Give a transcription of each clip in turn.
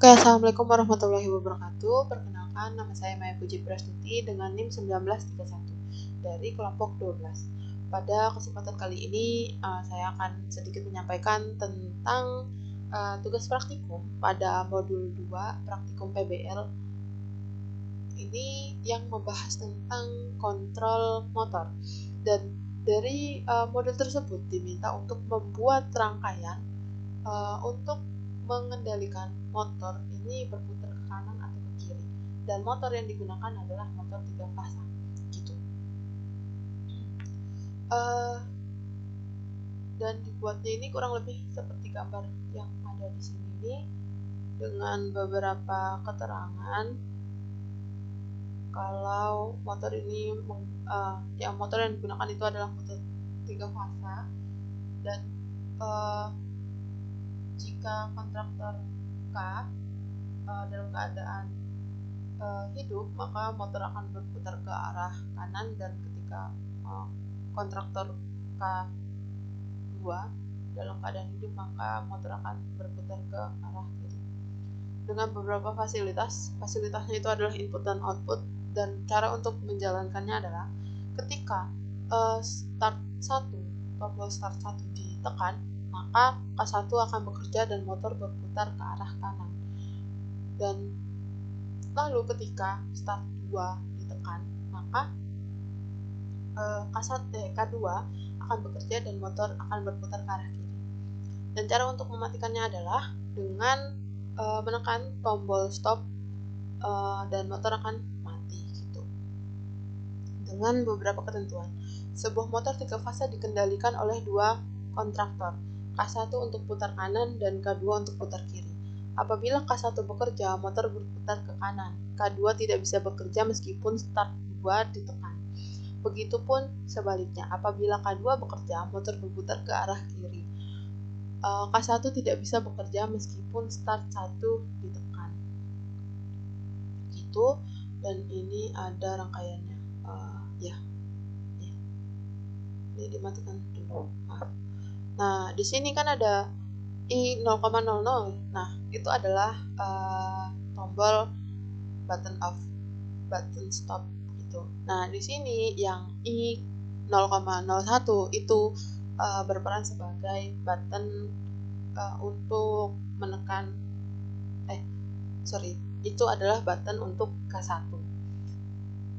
Oke, Assalamualaikum warahmatullahi wabarakatuh. Perkenalkan, nama saya Maya Puji Prastuti dengan NIM 1931 dari kelompok 12. Pada kesempatan kali ini, saya akan sedikit menyampaikan tentang tugas praktikum pada modul 2 praktikum PBL. Ini yang membahas tentang kontrol motor. Dan dari modul tersebut diminta untuk membuat rangkaian untuk mengendalikan motor ini berputar ke kanan atau ke kiri, dan motor yang digunakan adalah motor 3 fasa gitu. Dan dibuatnya ini kurang lebih seperti gambar yang ada di sini ini, dengan beberapa keterangan kalau motor ini motor yang digunakan itu adalah motor 3 fasa, dan jika kontraktor K dalam keadaan hidup, maka motor akan berputar ke arah kanan, dan ketika kontraktor K2 dalam keadaan hidup, maka motor akan berputar ke arah kiri. Dengan beberapa fasilitasnya itu adalah input dan output, dan cara untuk menjalankannya adalah ketika tombol start 1 ditekan, maka K1 akan bekerja dan motor berputar ke arah kanan. Dan lalu ketika start 2 ditekan, maka K2 akan bekerja dan motor akan berputar ke arah kiri. Dan cara untuk mematikannya adalah dengan menekan tombol stop, dan motor akan mati gitu. Dengan beberapa ketentuan. Sebuah motor 3 fasa dikendalikan oleh 2 kontraktor, K1 untuk putar kanan dan K2 untuk putar kiri. Apabila K1 bekerja, motor berputar ke kanan. K2 tidak bisa bekerja meskipun start 2 ditekan. Begitupun sebaliknya, apabila K2 bekerja, motor berputar ke arah kiri. K1 tidak bisa bekerja meskipun start 1 ditekan. Gitu, dan ini ada rangkaiannya. Ini dimatikan dulu. Nah, di sini kan ada I 0,00. Nah, itu adalah tombol button off, button stop gitu. Nah, di sini yang I 0,01 itu berperan sebagai button untuk menekan itu adalah button untuk K1.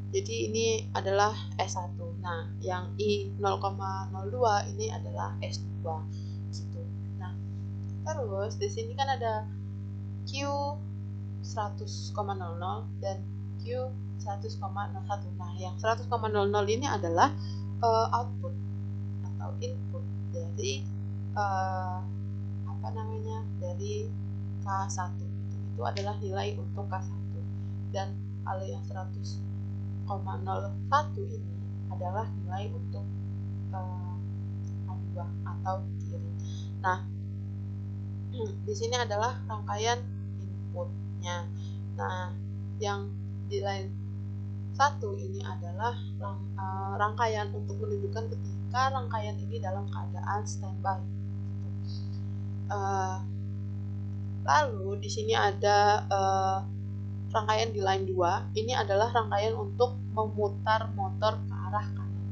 Jadi ini adalah S1. Nah, yang I 0,02 ini adalah S2 gitu. Nah, terus di sini kan ada Q 100,00 dan Q 100,01. Nah, yang 100,00 ini adalah output atau input dari dari K1. Itu adalah nilai untuk K1. Dan kalau yang 100,01 ini adalah nilai untuk K2 atau kiri. Nah, di sini adalah rangkaian inputnya. Nah, yang di line 1 ini adalah rangkaian untuk menunjukkan ketika rangkaian ini dalam keadaan standby. Lalu di sini ada rangkaian di line 2. Ini adalah rangkaian untuk memutar motor ke arah kanan.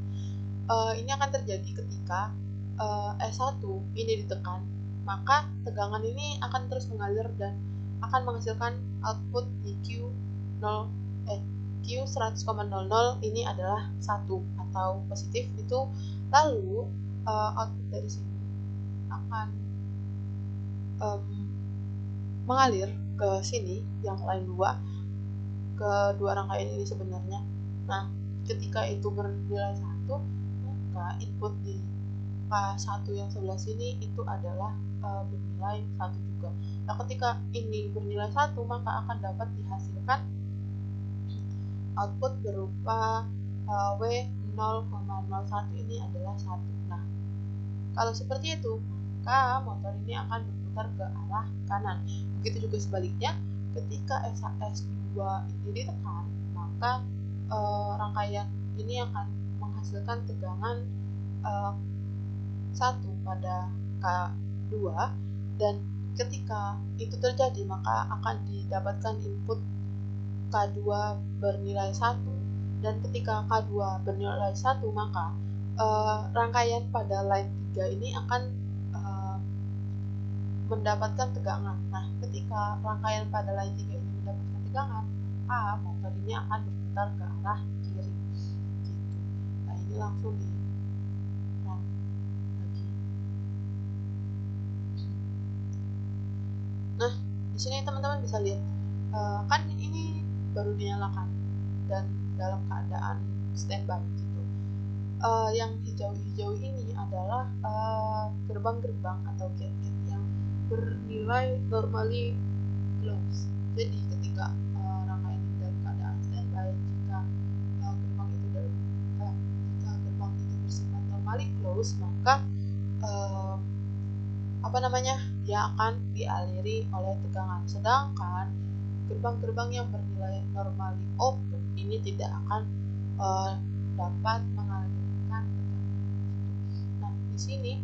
Ini akan terjadi ketika S1 ini ditekan, maka tegangan ini akan terus mengalir dan akan menghasilkan output di Q 100,00 ini adalah 1 atau positif itu. Lalu output dari sini akan mengalir ke sini, yang line 2, ke dua rangkaian ini sebenarnya. Nah, ketika itu bernilai 1, maka input di K1 yang sebelah sini itu adalah bernilai 1 juga. Nah, ketika ini bernilai 1, maka akan dapat dihasilkan output berupa W 0,01 ini adalah 1. Nah, kalau seperti itu, maka motor ini akan berputar ke arah kanan. Begitu juga sebaliknya, ketika S2 ini ditekan, maka rangkaian ini akan menghasilkan tegangan 1 pada K2, dan ketika itu terjadi maka akan didapatkan input K2 bernilai 1, dan ketika K2 bernilai 1 maka rangkaian pada line 3 ini akan mendapatkan tegangan. Nah, ketika rangkaian pada line 3 ini mendapatkan tegangan, maka motor ini akan berputar ke arah kiri. Gitu. Nah, ini langsung di run lagi. Nah, di sini teman-teman bisa lihat, kan ini baru dinyalakan dan dalam keadaan standby gitu. Yang hijau-hijau ini adalah gerbang-gerbang atau gate-gate yang bernilai normally close. Jadi ketika rangkaian ini dalam keadaan standby, jika gerbang itu bersifat normally close, maka dia akan dialiri oleh tegangan. Sedangkan gerbang-gerbang yang bernilai normally open ini tidak akan dapat mengalirkan tegangan. Nah, di sini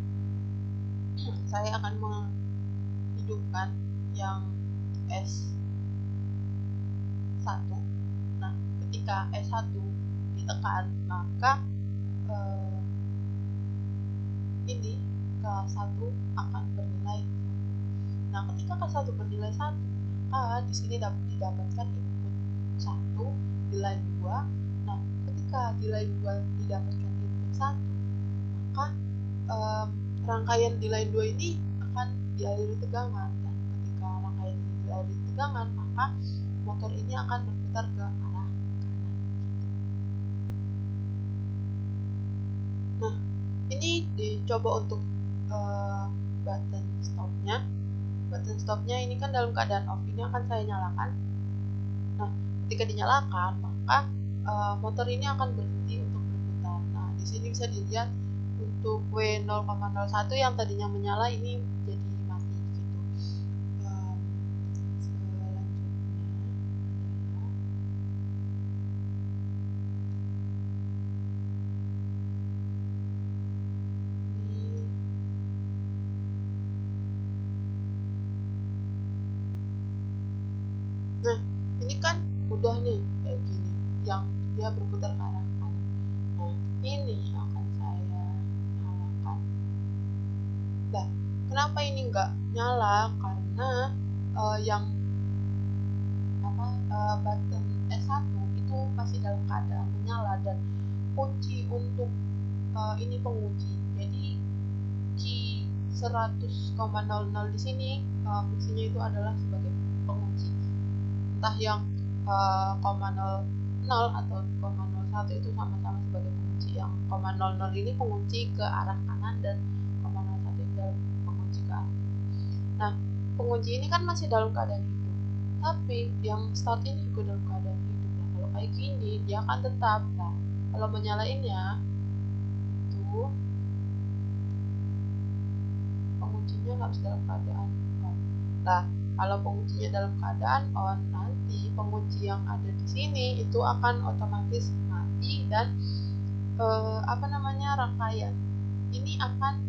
saya akan menghidupkan yang S1. Nah, ketika S1 ditekan, maka ini K1 akan bernilai 1. Nah, ketika K1 bernilai 1, maka di sini didapatkan input 1 di line 2. Nah, ketika di line 2 didapatkan input 1, maka rangkaian di line 2 ini akan dialiri tegangan. Dan ketika rangkaian ini dialiri tegangan, maka motor ini akan berputar ke arah kanan. Nah, ini dicoba untuk button stopnya. Button stopnya ini kan dalam keadaan off, ini akan saya nyalakan. Nah, ketika dinyalakan, maka motor ini akan berhenti untuk berputar. Nah, di sini bisa dilihat untuk W0,01 yang tadinya menyala ini jadi mati gitu. Selanjutnya adalah nah, ini kan udah nih kayak gini, yang dia berputar ke arah kanan. Nah, ini akan saya nyalakan. Nah, kenapa ini nggak nyala? Karena yang button S1 itu masih dalam keadaan menyala, dan kunci untuk ini pengunci. Jadi key 100,00 di sini fungsinya itu adalah sebagai pengunci. Entah yang 0,00 atau 0,01 itu sama-sama sebagai pengunci. Yang 0,00 ini pengunci ke arah kanan dan 0,01 ini dalam pengunci ke arah kiri. Nah, pengunci ini kan masih dalam keadaan hidup, tapi yang start ini juga dalam keadaan hidup. Nah, kalau kayak gini dia akan tetap. Nah, kalau menyalainnya itu penguncinya harus dalam keadaan on. Nah, kalau penguncinya dalam keadaan on, nanti pengunci yang ada di sini itu akan otomatis mati, dan rangkaian ini akan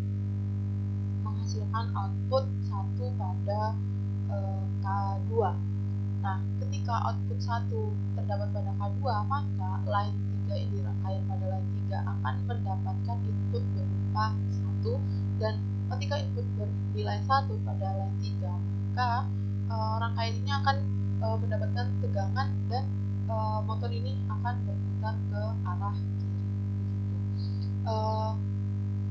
menghasilkan output 1 pada K2. Nah, ketika output 1 terdapat pada K2, maka line 3 ini, rangkaian pada line 3 akan mendapatkan input berupa 1, dan ketika input bernilai 1 pada line 3, maka rangkaian ini akan mendapatkan tegangan, dan motor ini akan berputar ke arah kiri.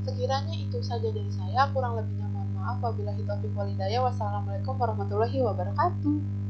Sekiranya itu saja dari saya, kurang lebihnya mohon maaf. Wabillahi taufiq wal hidayah. Wassalamualaikum warahmatullahi wabarakatuh.